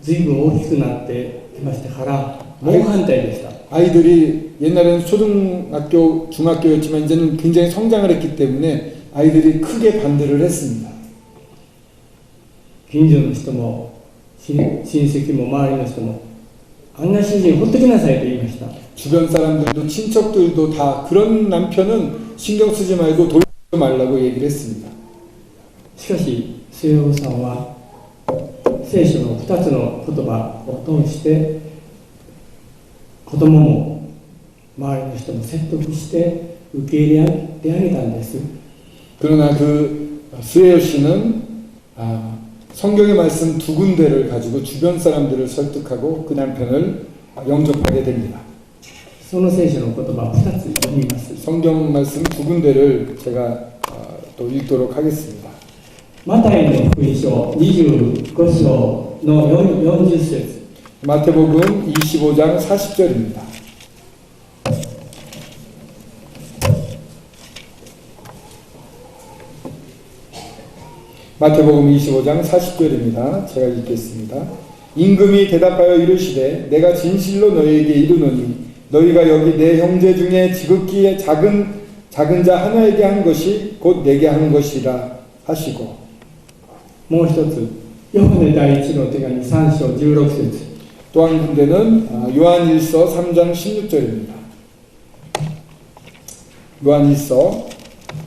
随分大きくなってきましたから猛反対でした。 아이들이 옛날에는 초등학교, 중학교였지만 이제는 굉장히 성장을 했기 때문에 아이들이 크게 반대를 했습니다. 近所の人も親戚も周りの人もあんな主人ほっときなさいと言いました。 주변 사람들도 친척들도 다 그런 남편은 신경 쓰지 말고 돌리지 말라고 얘기를 했습니다. しかし末男さんは聖書の2つの言葉を通して子供も周りの人も説得して受け入れてあげたんです。 그러나 그 스에오 씨는 성경의 말씀 두 군데를 가지고 주변 사람들을 설득하고 그 남편을 영접하게 됩니다. その聖書の言葉を2つ読みます。 성경 말씀 두 군데를 제가 또 읽도록 하겠습니다. マタイの福音書25章の40節 마태복음 25장 40절입니다. 마태복음 25장 40절입니다. 제가 읽겠습니다. 임금이 대답하여 이르시되 내가 진실로 너희에게 이르노니 너희가 여기 내 형제 중에 지극히 작은 자 하나에게 한 것이 곧 내게 한 것이라 하시고 もう一つ、ヨハネ第一の手紙3章16節 또 한 군데는 요한일서 3장 16절입니다. 요한일서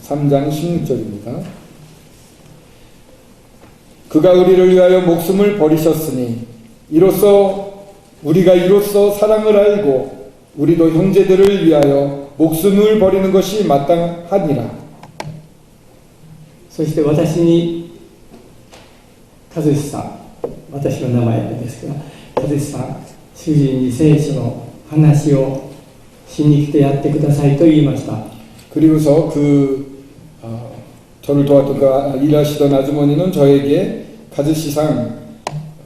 3장 16절입니다. 그가 우리를 위하여 목숨을 버리셨으니 우리가 이로써 사랑을 알고 우리도 형제들을 위하여 목숨을 버리는 것이 마땅하니라. そして私に和志さん、私の名前ですが、和志さん、主人に聖書の話をしに来てやってくださいと言いました。 그리고서 저를 도왔던 일하시던 아주머니는 저에게 가즈시상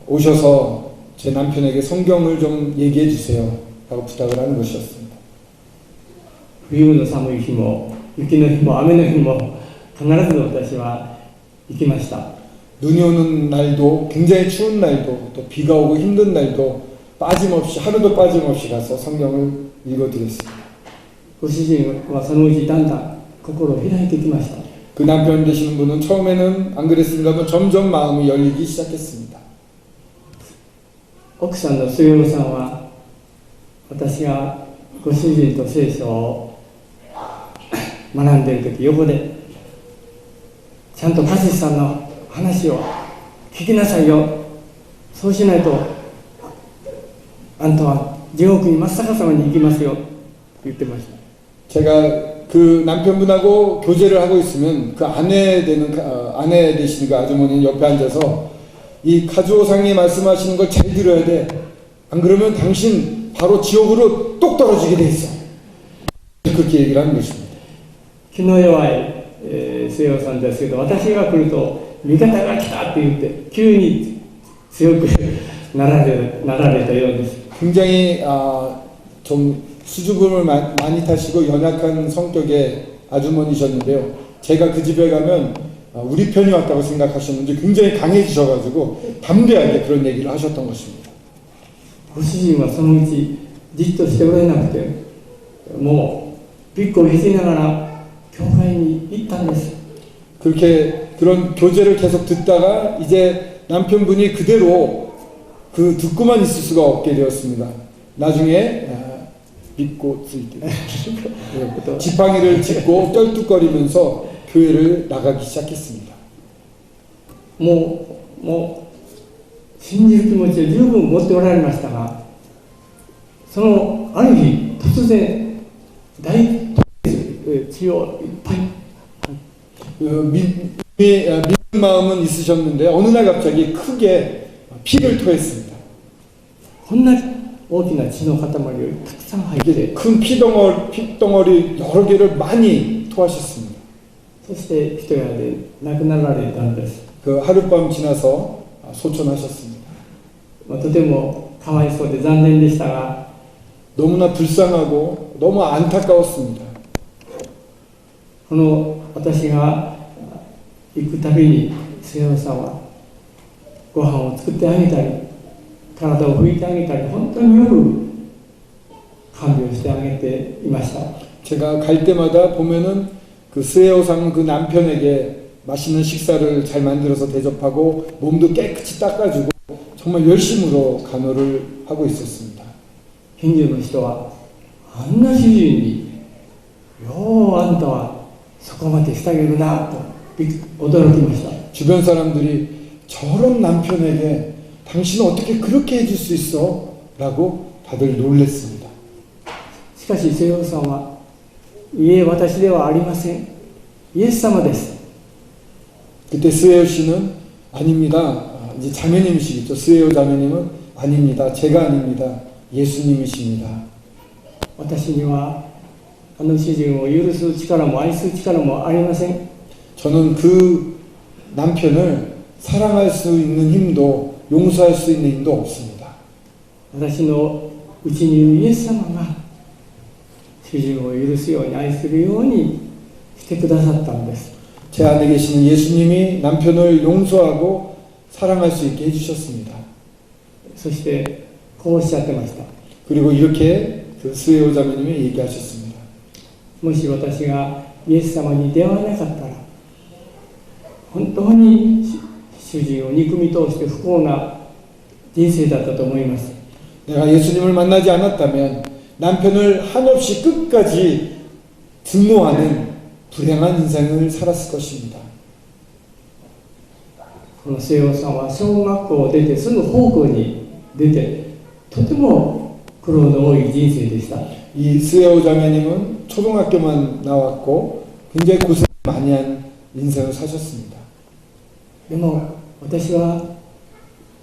오셔서 제 남편에게 성경을 좀 얘기해 주세요 라고 부탁을 하는 것이었습니다. 冬の寒い日も雪の日も雨の日も必ず私は行きました。 눈이 오는 날도 굉장히 추운 날도 또 비가 오고 힘든 날도 빠짐없이 하루도 빠짐없이 가서 성경을 읽어드렸습니다. ご主人はそのうちだんだん心を開いてきました。 그 남편 되시는 분은 처음에는 안 그랬습니다만 점점 마음이 열리기 시작했습니다. 奥さんの末男さんは私がご主人と聖書を学んでいる時横でちゃんと和志さんの話を聞きなさいよ、そうしないとあんたは地獄に真っ逆さまに行きますよと言ってました。 제가 그 남편분하고 교제를 하고 있으면 그 아내 되시는 그 아주머니는 옆에 앉아서 이 가주오상이 말씀하시는 걸 잘 들어야 돼. 안 그러면 당신 바로 지옥으로 똑 떨어지게 돼 있어. 그렇게 얘기를 하는 것입니다. 気の弱い、末男さんですけど、私が来ると味方が来たって言って急に強くなられたようです。 굉장히 좀 수줍음을 많이 타시고 연약한 성격의 아주머니셨는데요. 제가 그 집에 가면 우리 편이 왔다고 생각하셨는데 굉장히 강해지셔가지고 담대하게 그런 얘기를 하셨던 것입니다. ご主人はそのうちじっとしておられなくて、もうびっくりしながら教会に行ったんです。 그렇게 그런 교제를 계속 듣다가 이제 남편분이 그대로 듣고만 있을 수가 없게 되었습니다. 나중에 믿고 지팡이를 짚고 떨뚝거리면서 교회를 나가기 시작했습니다. もう信じる気持ちを十分持っておられましたが、そのある日突然大血をいっぱい 믿는 마음은 있으셨는데 어느 날 갑자기 크게 피를 토했습니다. こんな大きな血の塊をたくさん入って、 큰 피덩어리 여러 개를 많이 토하셨습니다. そして一夜で亡くなられたんです。 그 하룻밤 지나서 소천하셨습니다. とてもかわいそうで残念でしたが、 너무나 불쌍하고 너무 안타까웠습니다. この私が行くたびに末男さんはご飯を作ってあげたり、体を拭いてあげたり、本当によく看病してあげていました。 제가 갈 때마다 보면은 그 스에오상 그 남편에게 맛있는 식사를 잘 만들어서 대접하고 몸도 깨끗이 닦아주고 정말 열심으로 간호를 하고 있었습니다. 近所の人はあんな主人にようあんたはそこまでしてあげるなと驚きました。 주변 사람들이 저런 남편에게 당신은 어떻게 그렇게 해줄 수 있어? 라고 다들 놀랬습니다. しかし末男さんは、いえ私ではありません、イエス様です。 그때 스에오 씨는 아닙니다. 이제 자매님이시겠죠. 스에오 자매님은 아닙니다. 제가 아닙니다. 예수님이십니다. 私にはあの主人を許す力も愛す力もありません。 저는 그 남편을 사랑할 수 있는 힘도 용서할 수 있는 힘도 없습니다. 私のうちにいるイエス様が主人を許すように愛するようにしてくださったんです。 제 안에 계시는 예수님이 남편을 용서하고 사랑할 수 있게 해주셨습니다. そしてこうおっしゃってました。 그리고 이렇게 그 수혜오 자매님이 얘기하셨습니다. もし私がイエス様に出会わなかったら、本当に主人を憎み通して不幸な人生だったと思います。 내가 예수님을 만나지 않았다면 남편을 한없이 끝까지 증오하는 불행한 인생을 살았을 것입니다. この末男さんは小学校を出てすぐ奉公に出て、とても苦労の多い人生でした。 이 수혜오 자매님은 초등학교만 나왔고 굉장히 고생 많이 한 인생을 사셨습니다. でも私は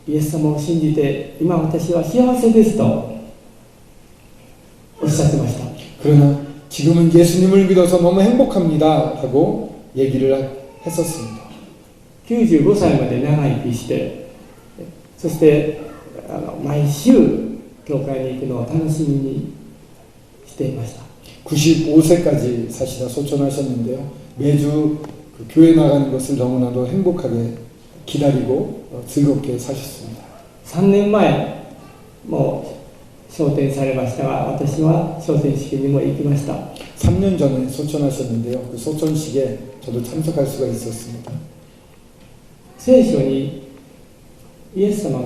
イエス様を信じて今私は幸せですとおっしゃってました。 그러나 지금은 예수님을 믿어서 너무 행복합니다 하고 얘기를 했었습니다. 95歳まで長生きして、そして毎週教会に行くのを楽しみにしていました。 95세까지 사시다 소천하셨는데요. 매주 그 교회 나가는 것을 너무나도 행복하게 기다리고 즐겁게 사셨습니다. 3年前もう昇天されましたが、私は昇天式にも行きました。 3년 전에 소천하셨는데요. 그 소천식에 저도 참석할 수가 있었습니다. 聖書にイエス様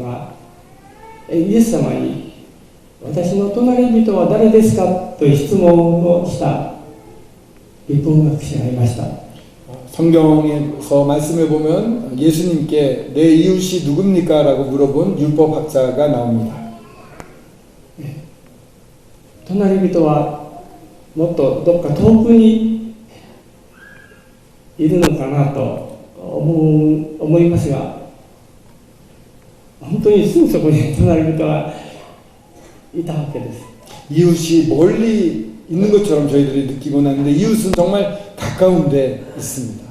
に私の隣人は誰ですかという質問をした立法学者がいました。 성경에서 말씀해 보면 예수님께 내 이웃이 누굽니까? 라고 물어본 율법학자가 나옵니다. 隣人はもっとどっか遠くにいるのかなと思いますが、本当にすぐそこに隣人はいたわけです。 이웃이 멀리 있는 것처럼 저희들이 느끼곤 하는데 이웃은 정말 가까운 데 있습니다.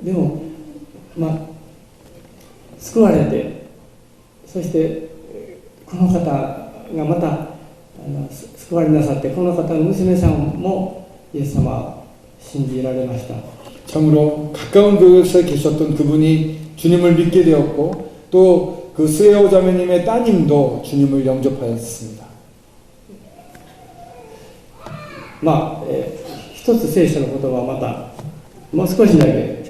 でも救われて、そしてこの方がまた救われなさって、この方の娘さんもイエス様を信じられました。 참으로 가까운 곳에 계셨던 그분이 주님을 믿게 되었고 또 그 수혜오 자매님의 따님도 주님을 영접하였습니다. 一つ聖書の言葉をまたもう少しだけ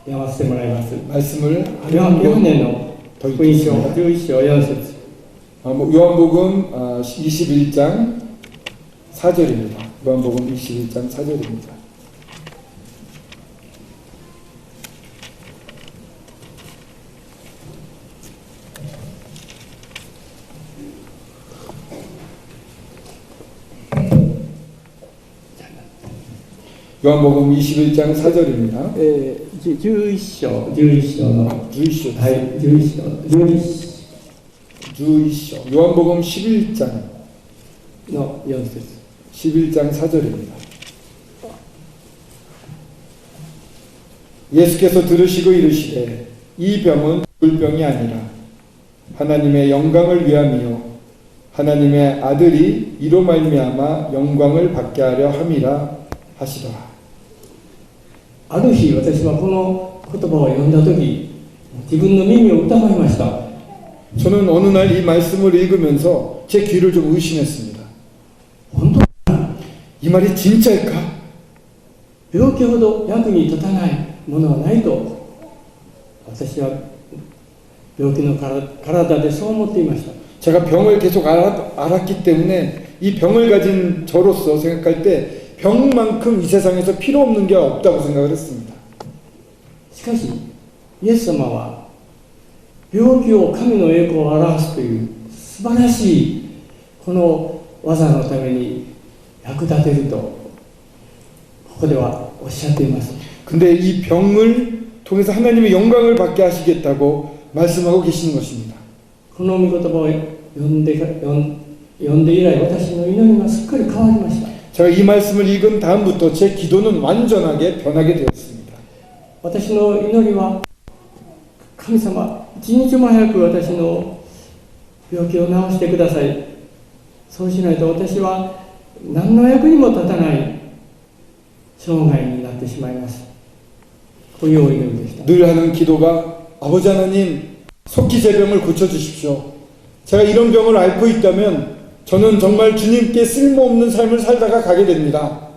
読ませてもらいます。 말씀을 ヨハネの福音書11章4節 요한복음 21장 4절입니다. 요한복음 21장 4절입니다. 요한복음 21장 4절입니다. 11章の11章はい、11章요한복음 11장 の4節 11장 4절입니다. 예수께서 들으시고 이르시되 이 병은 죽을 병이 아니라 하나님의 영광을 위함이요 하나님의 아들이 이로 말미암아 영광을 받게 하려 함이라 하시더라. ある日私はこの言葉を読んだ時、自分の耳を疑いました。 저는 어느 날 이 말씀을 읽으면서 제 귀를 좀 의심했습니다. 本当か、 이 말이 진짜일까? 病気ほど役に立たないものはないと私は病気の体でそう思っていました。 제가 병을 계속 알았기 때문에 이 병을 가진 저로서 생각할 때 병만큼 이 세상에서 필요 없는 게 없다고 생각을 했습니다. しかしイエス様は病気を神の栄光を表すという素晴らしいこの技のために役立てるとここではおっしゃっています。 근데 이 병을 통해서 하나님의 영광을 받게 하시겠다고 말씀하고 계시는 것입니다. この御言葉を読んで以来、私の祈りがすっかり変わりました。 제가 이 말씀을 읽은 다음부터 제 기도는 완전하게 변하게 되었습니다. 私の祈りは、神様、一日も早く私の病気を治してください。そうしないと私は何の役にも立たない生涯になってしまいます。こういうお祈りでした。 늘 하는 기도가 아버지 하나님 속기 제 병을 고쳐주십시오. 제가 이런 병을 앓고 있다면 저는 정말 주님께 쓸모없는 삶을 살다가 가게 됩니다.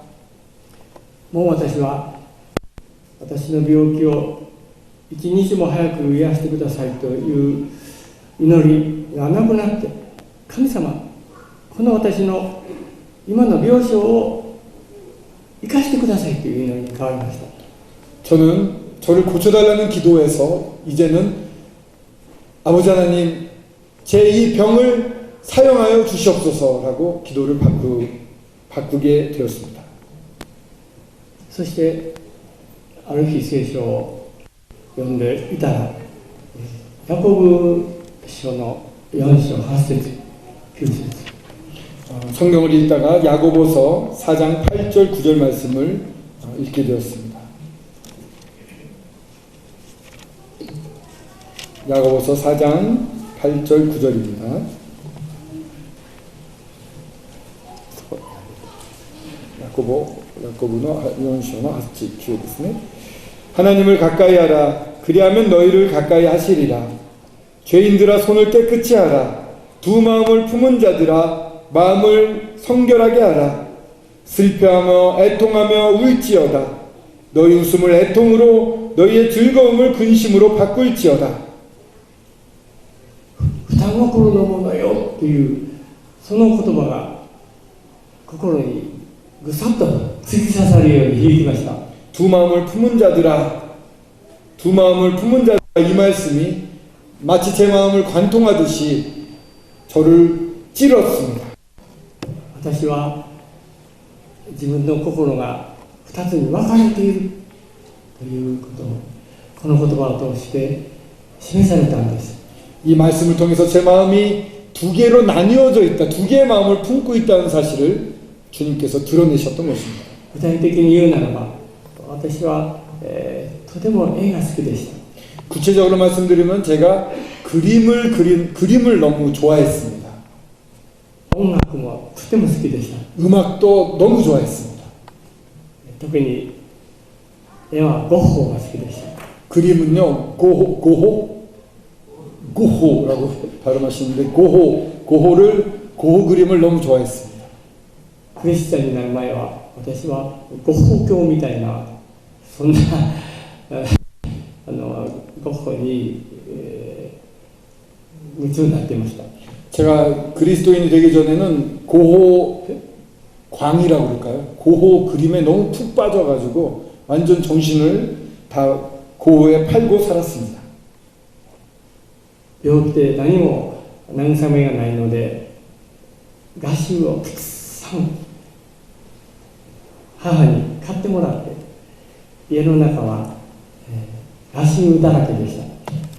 もう私は私の病気を一日も早く癒してくださいという祈りがなくなって、神様、この私の今の病床を生かしてくださいという祈りに変わりました。 저는 저를 고쳐달라는 기도에서 이제는 아버지 하나님, 제 이 병을 사용하여 주시옵소서라고 기도를 바꾸게 되었습니다. そしてある日聖書を読んでいたら、ヤコブ書の4章8節9節 성경을 읽다가 야고보서 4장 8절 9절 말씀을 읽게 되었습니다. 야고보서 4장 8절 9절입니다. 야고보의 4章の8、9ですね. 하나님을 가까이 하라. 그리하면 너희를 가까이 하시리라. 죄인들아 손을 깨끗이 하라. 두 마음을 품은 자들아 마음을 성결하게 하라. 슬퍼하며 애통하며 울지어다. 너희 웃음을 애통으로 너희의 즐거움을 근심으로 바꿀지어다. 双心のものよというその言葉が心にぐさっと突き刺さるように響きました。 두 마음을 품은 자들아, 두 마음을 품은 자들아, 이 말씀이 마치 제 마음을 관통하듯이 저를 찔렀습니다. 私は自分の心が二つに分かれているということをこの言葉を通して示されたんです。 이 말씀을 통해서 제 마음이 두 개로 나뉘어져 있다, 두 개의 마음을 품고 있다는 사실을 주님께서 드러내셨던 것입니다. 具体的に言うならば私は、とても絵が好きでした。 구체적으로 말씀드리면 제가 그림을 너무 좋아했습니다. 音楽もとても好きでした。 음악도 너무 좋아했습니다. 特に絵はゴッホが好きでした。 그림은요, 고호라고 발음하시는데 고호 그림을 너무 좋아했습니다. クリスチャンになる前は私はゴッホ教みたいなそんなゴッホに、夢中になっていました。 제가 그리스도인이 되기 전에는 고호 광이라고 그럴까요? 고호 그림에 너무 푹 빠져가지고 완전 정신을 다 고호에 팔고 살았습니다. 病気で何も慰めがないので画集をたくさん母に買ってもらって家の中は、画集だらけでした。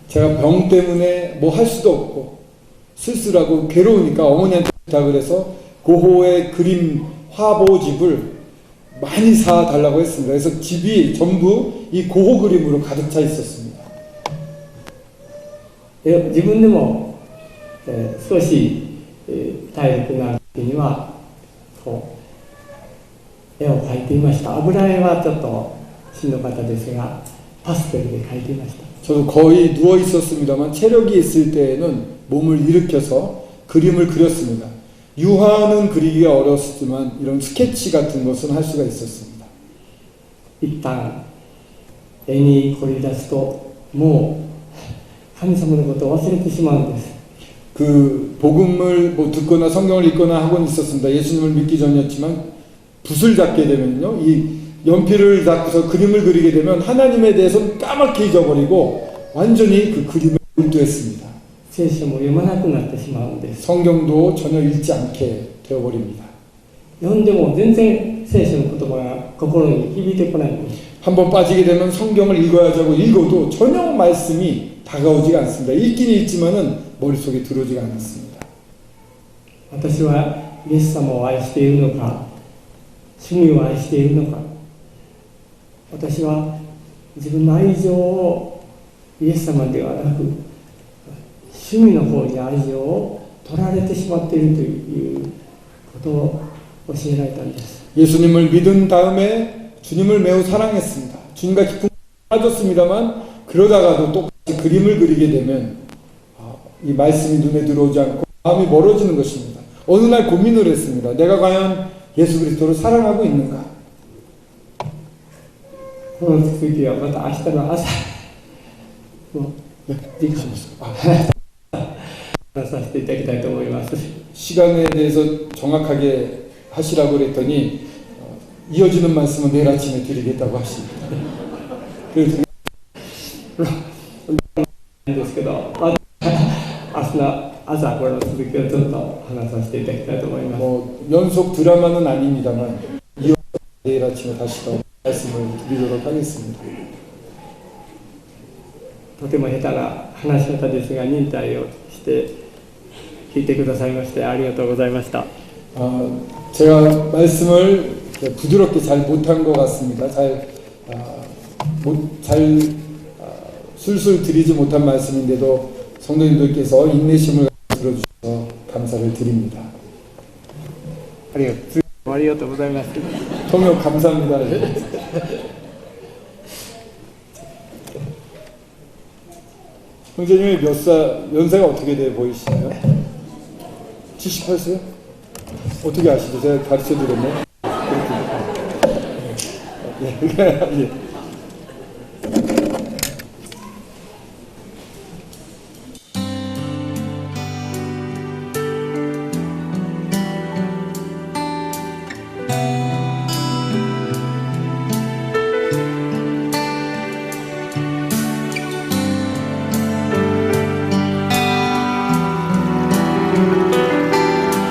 제가 병 때문에 뭐 할 수도 없고 쓸쓸하고 괴로우니까 어머니한테 부탁을 해서 고호의 그림 화보집을 많이 사달라고 했습니다. 그래서 집이 전부 이 고호 그림으로 가득 차 있었습니다. 自分でも、少し、体力がある時にはこう絵を描いていました。油絵はちょっとしんどかったですがパステルで描いていました。 저도 거의 누워 있었습니다만 체력이 있을 때에는 몸을 일으켜서 그림을 그렸습니다. 유화는 그리기가 어려웠지만 이런 스케치 같은 것은 할 수가 있었습니다. 一旦絵に凝り出すともう神様のことを忘れてしまうんです。 그 복음을 뭐 듣거나 성경을 읽거나 하고는 있었습니다. 예수님을 믿기 전이었지만 붓을 잡게 되면요, 이 연필을 잡고서 그림을 그리게 되면 하나님에 대해서는 까맣게 잊어버리고 완전히 그 그림에 몰두했습니다. 聖書も読まなくなってしまうんです。 성경도 전혀 읽지 않게 되어버립니다. 読んでも全然聖書の言葉が心に響いてこないんです。 한번 빠지게 되면 성경을 읽어야자고 읽어도 전혀 말씀이 다가오지가 않습니다. 읽긴 읽지만은 머릿속에 들어오지가 않았습니다. 私はイエス様を愛しているのか、主義を愛しているのか、私は自分の愛情をイエス様ではなく主義の方に愛情を取られてしまっているということを教えられたんです。 예수님을 믿은 다음에 주님을 매우 사랑했습니다. 주님과 깊은 빠졌습니다만 그러다가도 똑같이 그림을 그리게 되면 이 말씀이 눈에 들어오지 않고 마음이 멀어지는 것입니다. 어느 날 고민을 했습니다. 내가 과연 예수 그리스도를 사랑하고 있는가? この続きはまた明日の朝もう時間話させていただきたいと思います。 시간에 대해서 정확하게 하시라고 그랬더니 이어지는 말씀은 내일 아침에 드리겠다고 하십니다. 그래서 なんですけど、また明日の朝この続きをちょっと話させていただきたいと思います。 뭐 연속 드라마는 아닙니다만 이어 내일 아침에 다시 더 말씀을 드리도록 하겠습니다. とても下手な話し方ですが忍耐をして聞いてくださいましてありがとうございました。 제가 말씀을 부드럽게 잘 못한 것 같습니다. 술술 드리지 못한 말씀인데도 성도님들께서 인내심을 들어주셔서 감사를 드립니다. ありがとうございます。 통역 감사합니다. 형제님이 연세가 어떻게 돼 보이시나요? 78세요? 어떻게 아시죠? 제가 가르쳐 드렸네. 예.